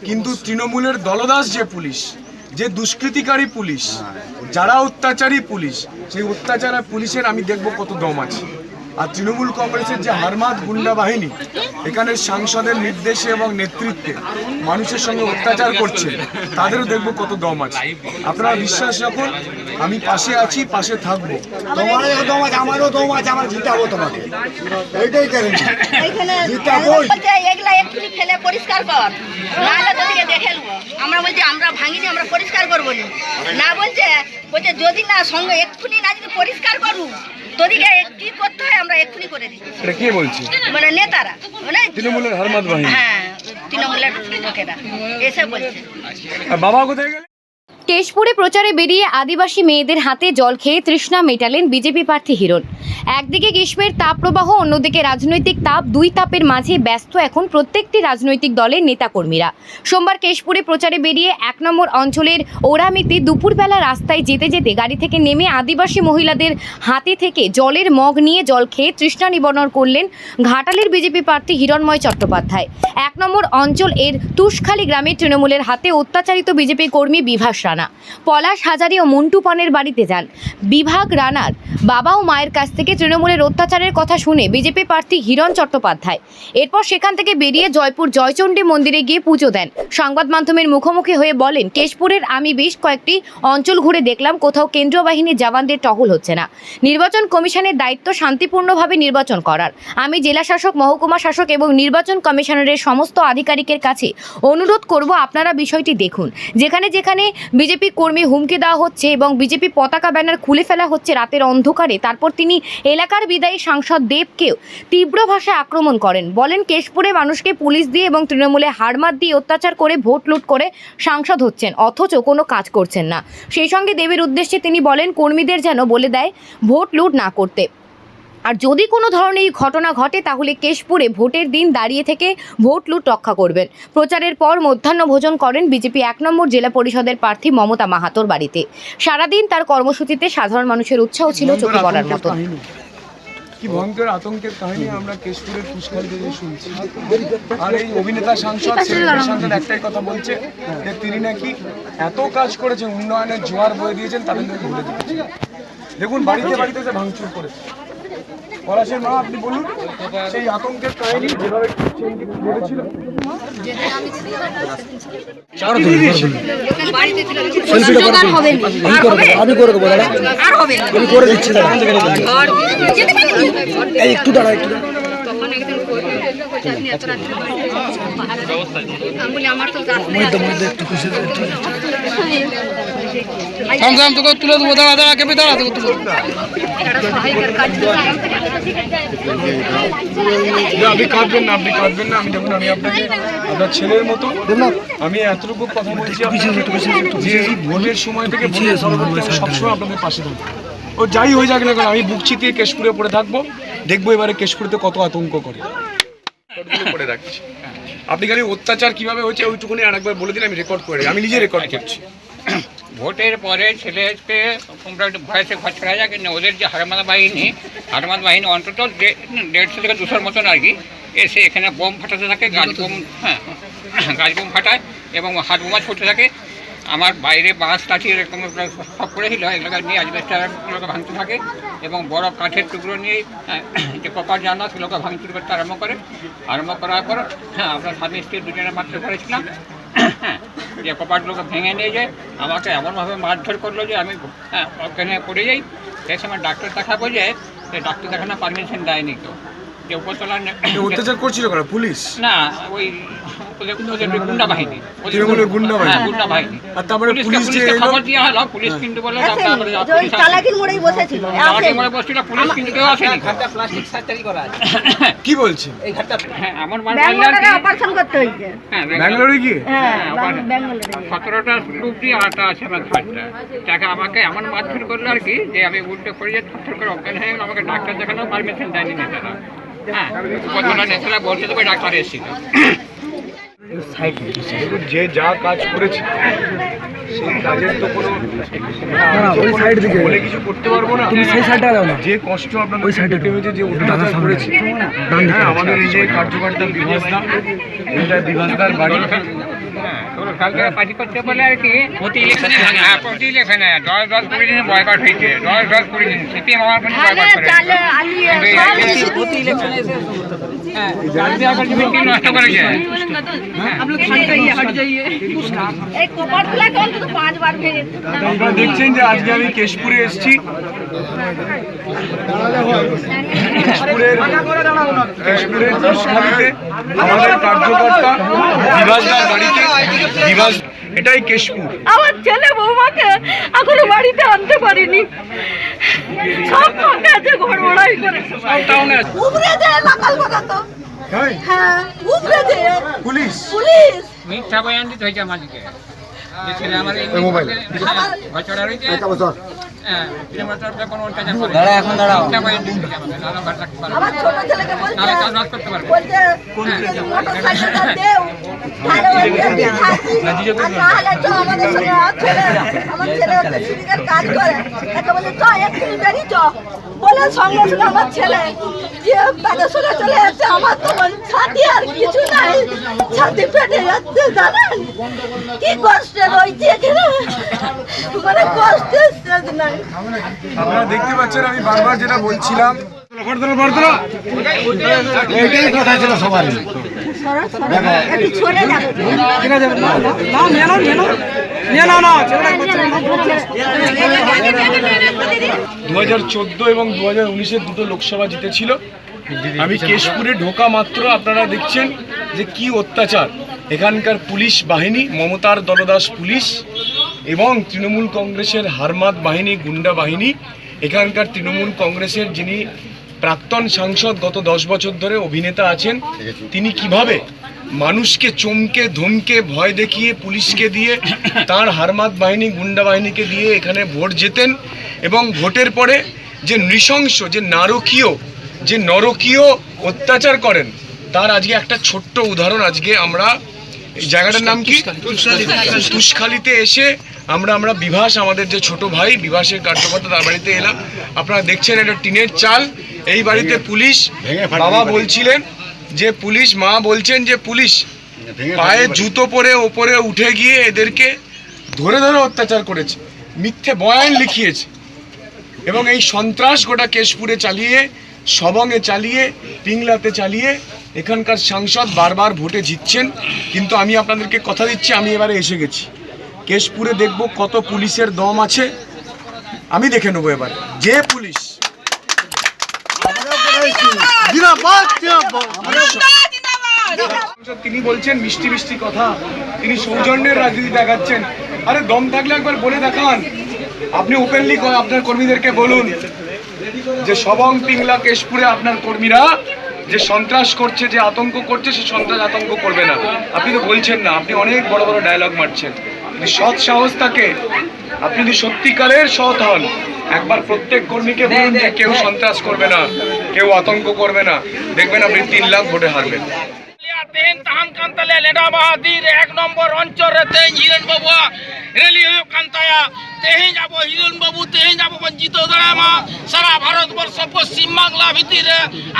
কিন্তু তৃণমূলের দলদাস যে পুলিশ, যে দুষ্কৃতিকারী পুলিশ, যারা অত্যাচারী পুলিশ, সেই অত্যাচারী পুলিশের আমি দেখব কত দম আছে। আর তৃণমূল কংগ্রেসের যে হারমাদ গুন্ডা বাহিনী এখানে সাংসদের নির্দেশে এবং নেতৃত্বে মানুষের সঙ্গে অত্যাচার করছে, তাদেরও দেখব কত দম আছে। আপনারা বিশ্বাস রাখুন, আমি পাশে আছি, পাশে থাকবো। তোমারও দম আছে, আমারও দম আছে, আমরা জিতাবো তোমাকে, এইটাই গ্যারেন্টি। এগুলা এক্ষুনি ফেলে পরিষ্কার কর, নাহলে তোদেরকে দেখে নেবো। আমরা বলছি আমরা ভাঙিনি, আমরা পরিষ্কার করবো না। বলছে যদি না সঙ্গে এক্ষুনি না যদি পরিষ্কার করবো, তোদিকে কি করতে হয় আমরা এক্ষুনি করে দিই। এটা কে বলছে? মানে নেতারা, মানে তৃণমূলের হারমাদ বাহিনী। হ্যাঁ, তৃণমূলের লোকেরা এসে বলছে। বাবা কোথায় গেলে? কেশপুরে প্রচারে বেরিয়ে আদিবাসী মেয়েদের হাতে জল খেয়ে তৃষ্ণা মেটালেন বিজেপি প্রার্থী হিরণ। একদিকে গ্রীষ্মের তাপপ্রবাহ, অন্যদিকে রাজনৈতিক তাপ। দুই তাপের মাঝে ব্যস্ত এখন প্রত্যেকটি রাজনৈতিক দলের নেতাকর্মীরা। সোমবার কেশপুরে প্রচারে বেরিয়ে 1 নম্বর অঞ্চলের ওরামিতে দুপুরবেলা রাস্তায় যেতে যেতে গাড়ি থেকে নেমে আদিবাসী মহিলাদের হাতে থেকে জলের মগ নিয়ে জল খেয়ে তৃষ্ণা নিবারণ করলেন ঘাটালের বিজেপি প্রার্থী হিরণময় চট্টোপাধ্যায়। 1 নম্বর অঞ্চল এর তুষখালী গ্রামে তৃণমূলের হাতে অত্যাচারিত বিজেপি কর্মী বিভাস রানা, পলাশ হাজারি ও মন্টু পানের বাড়িতে যান। বিভাগ রানার বাবা ও মায়ের কাছ থেকে তৃণমূলের অত্যাচারের কথা শুনে বিজেপি প্রার্থী হিরণ চট্টোপাধ্যায় এরপর সেখান থেকে বেরিয়ে জয়পুর জয়চণ্ডী মন্দিরে গিয়ে পুজো দেন। সংবাদ মাধ্যমের মুখোমুখি হয়ে বলেন, কেশপুরের আমি বেশ কয়েকটি অঞ্চল ঘুরে দেখলাম, কোথাও কেন্দ্রীয় বাহিনীর জওয়ানদের টহল হচ্ছে না। নির্বাচন কমিশনের দায়িত্ব শান্তিপূর্ণভাবে নির্বাচন করার। আমি জেলা শাসক, মহকুমা শাসক এবং নির্বাচন কমিশনারের সমস্ত আধিকারিকের কাছে অনুরোধ করব, আপনারা বিষয়টি দেখুন। যেখানে যেখানে বিজেপি কর্মী হুমকি দেওয়া হচ্ছে এবং বিজেপি পতাকা ব্যানার খুলে ফেলা হচ্ছে রাতের অন্ধকারে, তারপর তিনি এলাকার বিদায়ী সাংসদ দেবকেও তীব্র ভাষায় আক্রমণ করেন। বলেন, কেশপুরে মানুষকে পুলিশ দিয়ে এবং তৃণমূলে হারমাত দিয়ে অত্যাচার করে ভোট লুট করে সাংসদ হচ্ছেন, অথচ কোনো কাজ করছেন না। সেই সঙ্গে দেবের উদ্দেশ্যে তিনি বলেন, কর্মীদের যেন বলে দেয় ভোট লুট না করতে। আর যদি কোনো ধরনের এই ঘটনা ঘটে তাহলে কেশপুরে ভোটের দিন দাঁড়িয়ে থেকে ভোট লুট রক্ষা করবেন। প্রচারের পর মধ্যাহ্ন ভোজন করেন বিজেপি 1 নম্বর জেলা পরিষদের প্রার্থী মমতা মাহাতোর বাড়িতে। সারাদিন তার কর্মসূচিতে সাধারণ মানুষের উৎসাহ ছিল চোখে পড়ার মতো। কি ভয়ঙ্কর আতঙ্কের কাহিনী আমরা কেশপুরের তুষখালী থেকে শুনছি। আর এই অভিনেতা সাংসদ একটাই কথা বলছে যে তিনি নাকি এত কাজ করেছেন, উন্নয়নের জোয়ার বয়ে দিয়েছেন, তাদের নাকি ভুলে দিতেছে। দেখুন, বাড়িতে বাড়িতে যে ভাঙচুর করেছে। পলাশের মা, আপনি বলুন সেই আতঙ্কের কাহিনী যেভাবে ঘটেছিল। আমি করে দেবো দাদা, আমি করে দিচ্ছি দাদা, একটু দাঁড়া, একটু তুলে দেবো, দাঁড়া দাঁড়া কেমনি দাঁড়া আপনি কাঁদবেন না, আপনি কাঁদবেন না। আমি দেখুন, আমি আপনাকে আপনার ছেলের মতো আমি এতটুকু কথা বলছি যে এই ভোটের সময় থেকে সবসময় আপনাদের পাশে থাকবো। ও যাই হয়ে যাক না কেন, আমি বুক চিতিয়ে কেশপুরে পড়ে থাকবো। দেখবো এবারে কেশপুরেতে কত আতঙ্ক করে করে রাখছি। আপনি খালি অত্যাচার কিভাবে হচ্ছে ওইটুকুনি আরেকবার বলে দিন, আমি রেকর্ড করে, আমি নিজে রেকর্ড করছি। ভোটের পরে ছেলেকে তোমরা একটু ভয়েসে ঘর ছাড়া যায়, কিন্তু ওদের যে হারমাদ বাহিনী অন্তত 150 থেকে 200 মতন আর কি এসে এখানে বোম ফাটাতে থাকে, গাছ বোম ফাটায় এবং হাত বোমা ছুটতে থাকে। আমার বাইরে বাঁশ কাঠি এরকম সব করেছিল, এলাকা নিয়ে আজবেস্টারগুলোকে ভাঙতে থাকে এবং বড় কাঠের টুকরো নিয়ে যে কপার জানা সেগুলোকে ভাঙচুর করতে আরম্ভ করার পর আমরা স্বামী স্ত্রী দুজনে মাত্র করেছিলাম। যে কপাটগুলোকে ভেঙে নিয়ে যায়, আমাকে এমনভাবে মারধর করলো যে আমি ওখানে পড়ে যাই। সেই সময় ডাক্তার দেখাবো, যে ডাক্তার দেখানো পারমিশন দেয়নি তো, যে উপরতলা অত্যাচার করছিল পুলিশ না, ওই গুন্ডা বাহিনী, গুন্ডা বাহিনী। আর তারপরে পুলিশকে খবর দেওয়া হলো, পুলিশ কিন্তু বললো চালাকির মোড়েই বসেছিল, পুলিশ কিন্তু কেউ আসেনি। কি বলছে? আমার অপারেশন করতে হয়েছে ব্যাঙ্গালোরে গিয়ে 17টা স্ক্রুপ দিয়ে আটা আছে আমার ঘাটটা। তাকে আমাকে এমন মারধর করলো আর কি, যে আমি উল্টে পড়ে যে থরথর করে অজ্ঞান হয়ে গেল। আমাকে ডাক্তার দেখানো পারমিশন দেয়নি নেতারা। উপরতলা নেতারা বলছে তো ডাক্তার এসেছিল। যে যা কাজ করেছে সেই কাজের তো কোনো বলে কিছু করতে পারবো না। যে কষ্ট আপনার ওই সাইডে হয়েছে, যে অত্যাচার করেছে, আমাদের এই যে কার্যকর্তা বিভাসদা, এটা বিভাসদার বাড়ি। কালকে পার্টি করতে বলে আর কি প্রতি ইলেকশনে প্রতি ইলেকশনে 10-20 দিন বয়কট হয়েছে 10-20 দিন সিপিএম আমার কোনো বয়কট করে প্রতি ইলেকশনে এসে নষ্ট করেছে আপনারা দেখছেন যে আজকে আমি কেশপুরে এসেছি। কেশপুরের ঘোষখালীতে আমাদের কার্যকর্তা বিভাসদার বাড়িতে এটাই কেশপুর। আমার ছেলে বৌমাকে এখনো বাড়িতে আনতে পারিনি, সব ফাঁকা আছে, ঘর ভাড়াই করে উপরে যে লাকাল বাগাতো। হ্যাঁ উপরে যে পুলিশ মিথ্যা বয়ান দিতে হয়েছে আমাদেরকে যে ছেলে আমার এই মোবাইল ঘরছড়া রয়েছে আমার ছোট ছেলেকে বলছে বলছে মোটরসাইকেলটা দেও, তাহলে ওই ব্যক্তি থাকি, আর না হলে তো আমাদের সঙ্গে আমার ছেলে হচ্ছে সিভিকের কাজ করে, একে বলে চ এক্ষুনি বেরিয়ে চ বলে সঙ্গে সঙ্গে আমার ছেলে যে তাদের সঙ্গে চলে যাচ্ছে। আমার তো ছাতি আর কিছু নাই, ছাতি পেটে যাচ্ছে, জানেন কি কষ্টে রয়েছে এখানে, মানে কষ্টের শেষ নাই। আপনারা দেখতে পাচ্ছেন আমি বারবার যেটা বলছিলাম, এইটাই কথা ছিল সবারই। একটু সরে যাবে। 2014 এবং 2019-এর দুটো লোকসভা জিতেছিল। আমি কেশপুরে ঢোকা মাত্র আপনারা দেখছেন যে কি অত্যাচার এখানকার পুলিশ বাহিনী, মমতার দলদাস পুলিশ এবং তৃণমূল কংগ্রেসের হারমাত বাহিনী, গুন্ডা বাহিনী, এখানকার তৃণমূল কংগ্রেসের যিনি প্রাক্তন সাংসদ গত 10 বছর ধরে অভিনেতা আছেন, তিনি কিভাবে মানুষকে চমকে ধমকে ভয় দেখিয়ে পুলিশকে দিয়ে তার হারমাত বাহিনী, গুন্ডা বাহিনীকে দিয়ে এখানে ভোট জেতেন এবং ভোটের পরে যে নৃশংস, যে নরকীয় অত্যাচার করেন, তার আজকে একটা ছোট্ট উদাহরণ। আজকে আমরা এই জায়গাটার নাম কি, তুষখালীতে এসে আমরা বিভাস, আমাদের যে ছোট ভাই বিভাসের কার্যকর্তা, তার বাড়িতে এলাম। আপনারা দেখছেন এটা টিনের চাল, এই বাড়িতে পুলিশ, বাবা বলছিলেন যে পুলিশ, মা বলছেন যে পুলিশ পায়ে জুতো পরে ওপরে উঠে গিয়ে এদেরকে ধরে ধরে অত্যাচার করেছে, মিথ্যে বয়ান লিখিয়েছে এবং এই সন্ত্রাস গোটা কেশপুরে চালিয়ে, সবংয়ে চালিয়ে, পিংলাতে চালিয়ে এখানকার সাংসদ বারবার ভোটে জিতছেন। কিন্তু আমি আপনাদেরকে কথা দিচ্ছি, আমি এবারে এসে গেছি কেশপুরে, দেখব কত পুলিশের দম আছে, আমি দেখে নেবো এবার যে পুলিশ। তিনি বলছেন মিষ্টি মিষ্টি কথা, তিনি সৌজন্যের রাজনীতি দেখাচ্ছেন। আরে দম থাকলে একবার বলে দেখান, আপনি ওপেনলি আপনার কর্মীদেরকে বলুন যে সবং, পিংলা, কেশপুরে আপনার কর্মীরা যে সন্ত্রাস করছে, যে আতঙ্ক করছে, সে সন্ত্রাস আতঙ্ক করবে না। আপনি তো বলছেন না, আপনি অনেক বড় বড় ডায়লগ মারছেন। যদি সৎ সাহস থাকে, আপনি যদি সত্যিকারের সৎ হন, একবার প্রত্যেক কর্মীকে বলুন যে কেউ সন্ত্রাস করবে না, কেউ আতঙ্ক করবে না, দেখবেন আপনি 3 লাখ ভোটে হারবেন। तेन तहन कांतले लेडा बहादुर 1 नम्बर अंचल रे हिरण बाबू रेली हो कांताया तेही जाबो हिरण बाबू तेही जाबो वंचित दड़ामा सारा भारत वर्ष पश्चिम बांगला भितर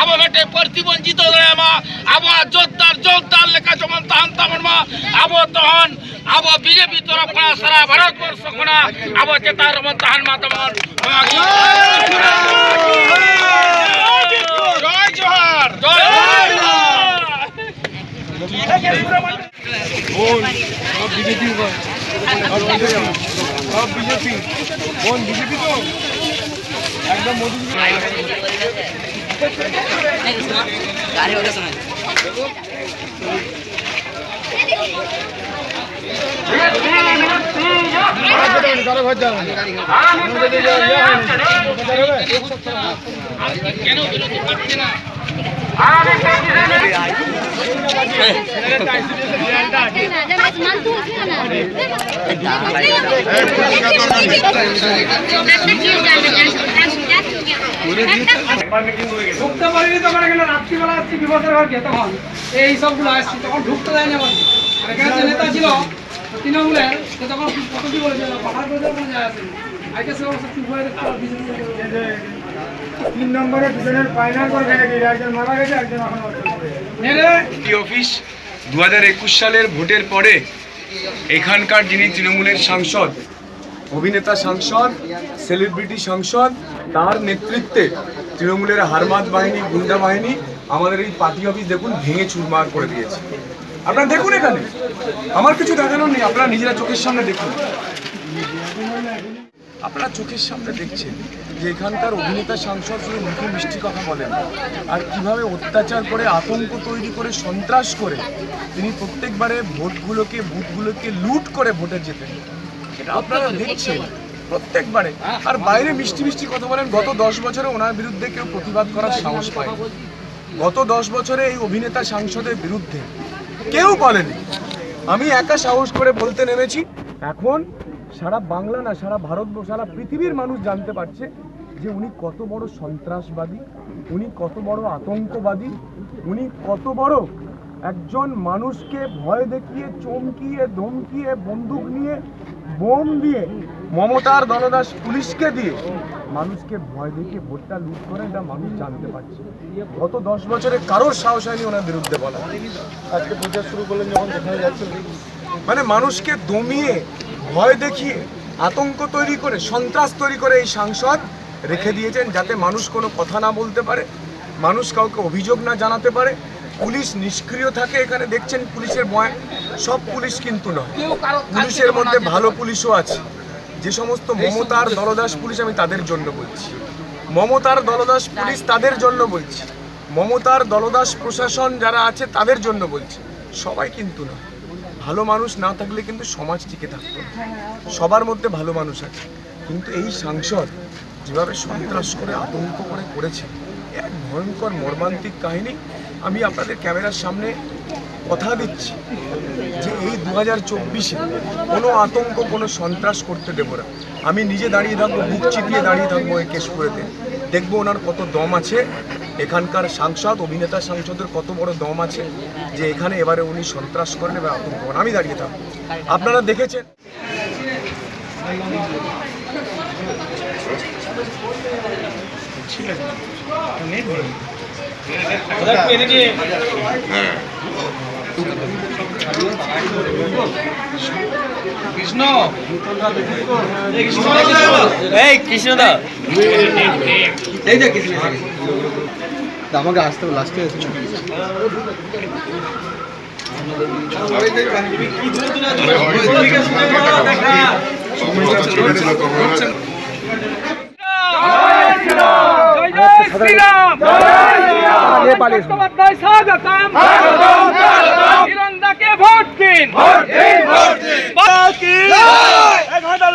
अब बेटे प्रतिबंधित दड़ामा अब जोरदार लेखा जमन तहन तमनमा अब तहन अब बीजेपी तरफ सारा भारत वर्ष खना अब चेता रमन तहन मातमन जय जोहार बोल सब बीजेपी का, सब बीजेपी, बोल बीजेपी तो एकदम मोदी ঢুকতে পারিনি তখন এখানে রাত্রিবেলা আসছি বিপদের ঘর গিয়ে তখন এই সবগুলো আসছি তখন ঢুকতে দেয়নি আমার আর এখানে যে নেতা ছিল তৃণমূলের সে তখন কত কি বলেছে পাহাড় করে কোনো যায় আসেনি আজকে সে অবস্থা চুপ হয়ে দেখতে 3 নম্বরে দুজনের ফাইনাল করে রেখে একজন মারা গেছে, একজন এখন অফিস 2021 সালের ভোটের পরে এখানকার যিনি তৃণমূলের সাংসদ, অভিনেতা সাংসদ, সেলিব্রিটি সাংসদ, তার নেতৃত্বে তৃণমূলের হারমাদ বাহিনী, গুন্ডা বাহিনী আমাদের এই পার্টি অফিস দেখুন ভেঙে চুরমার করে দিয়েছে। আপনারা দেখুন, এখানে আমার কিছু দেখানোর নেই, আপনারা নিজেরা চোখের সামনে দেখুন। আপনারা চোখের সামনে দেখছেন যে এখানকার অভিনেতা সাংসদ শুধু মুখে মিষ্টি কথা বলেন, আর কিভাবে অত্যাচার করে, আতঙ্ক তৈরি করে, সন্ত্রাস করে তিনি প্রত্যেকবারে ভোটগুলোকে, বুথগুলোকে লুট করে ভোটে জেতেন। এটা আপনারা দেখছেন প্রত্যেকবারে। আর বাইরে মিষ্টি মিষ্টি কথা বলেন। গত 10 বছরে ওনার বিরুদ্ধে কেউ প্রতিবাদ করার সাহস পায়। গত 10 বছরে এই অভিনেতা সাংসদের বিরুদ্ধে কেউ বলেনি। আমি একা সাহস করে বলতে নেমেছি। এখন সারা বাংলা না, সারা ভারত, সারা পৃথিবীর মানুষ জানতে পারছে যে উনি কত বড় সন্ত্রাসবাদী, উনি কত বড় আতঙ্কবাদী, উনি কত বড় একজন মানুষকে ভয় দেখিয়ে, চমকিয়ে, ধমকিয়ে, বন্দুক নিয়ে, বোম দিয়ে, মমতার দলদাস পুলিশকে দিয়ে মানুষকে ভয় দেখিয়ে ভোটটা লুট করে, এটা মানুষ জানতে পারছে। গত 10 বছরে কারোর সাহস হয়নি ওনার বিরুদ্ধে বলা। আজকে প্রচার শুরু করলেন যখন, যেখানে যাচ্ছেন মানে মানুষকে দমিয়ে, ভয় দেখিয়ে, আতঙ্ক তৈরি করে, সন্ত্রাস তৈরি করে এই সাংসদ রেখে দিয়েছেন, যাতে মানুষ কোনো কথা না বলতে পারে, মানুষ কাউকে অভিযোগ না জানাতে পারে। পুলিশ নিষ্ক্রিয় থাকে। এখানে দেখছেন পুলিশের ভয়, সব পুলিশ কিন্তু নয়, পুলিশের মধ্যে ভালো পুলিশও আছে। যে সমস্ত মমতার দলদাস পুলিশ, আমি তাদের জন্য বলছি, মমতার দলদাস পুলিশ তাদের জন্য বলছি, মমতার দলদাস প্রশাসন যারা আছে তাদের জন্য বলছি, সবাই কিন্তু নয়। ভালো মানুষ না থাকলে কিন্তু সমাজ টিকে থাকতো না। সবার মধ্যে ভালো মানুষ আছে, কিন্তু এই সাংসদ যেভাবে সন্ত্রাস করে, আতঙ্ক করে করেছে, এক ভয়ঙ্কর মর্মান্তিক কাহিনী। আমি আপনাদের ক্যামেরার সামনে কথা দিচ্ছি যে এই 2024-এ কোনো আতঙ্ক, কোনো সন্ত্রাস করতে দেবো না। আমি নিজে দাঁড়িয়ে থাকবো, বুক চিতিয়ে দাঁড়িয়ে থাকবো এই কেশপুরেতে, দেখবো ওনার কত দম আছে, এখানকার সাংসদ, অভিনেতা সাংসদের কত বড় দম আছে যে এখানে এবারে উনি সন্ত্রাস করেন এবার আতঙ্ক করেন। আমি দাঁড়িয়ে থাকবো। আপনারা দেখেছেন কৃষ্ণ, এই কৃষ্ণদা, এই যে কৃষ্ণ আমাকে আসতে লাস্টে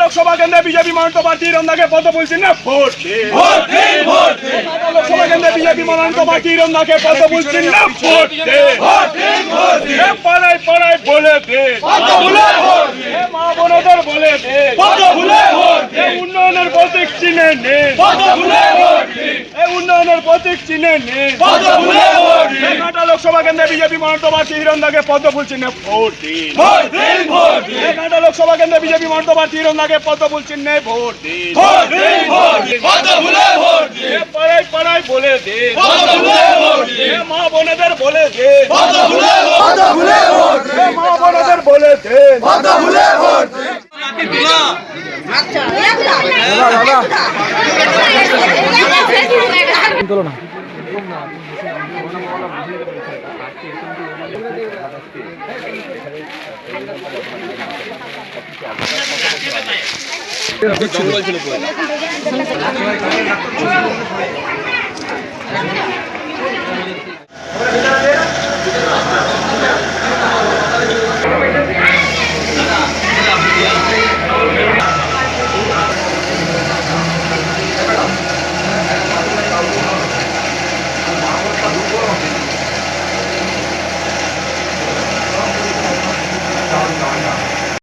লোকসভা কেন্দ্রে বিজেপি মনোনীত প্রার্থী হিরণদাকে পদ বলছেন না ভোট দিন। লোকসভা কেন্দ্রে বিজেপি মনোনীত প্রার্থী হিরণদাকে পদ বলছেন না ভোট দিন। পাড়ায় পাড়ায় বলে দে, মা বোনদের বলে দে, উন্নয়নের প্রতীক চিনে নে, উন্নয়নের প্রতীক চিনে নে। লোকসভা কেন্দ্রে বিজেপি মনোনীত প্রার্থী হিরণদাকে পদ বলছেন না ভোট দিন। লোকসভা কেন্দ্রে বিজেপি মনোনীত প্রার্থী হিরণদাকে পদ বলছেন না ভোট দিন। পাড়ায় পাড়ায় বলে দে, মা বোনেদের বলে দে, মা বোনেদের বলে দে। জঙ্গল ছিল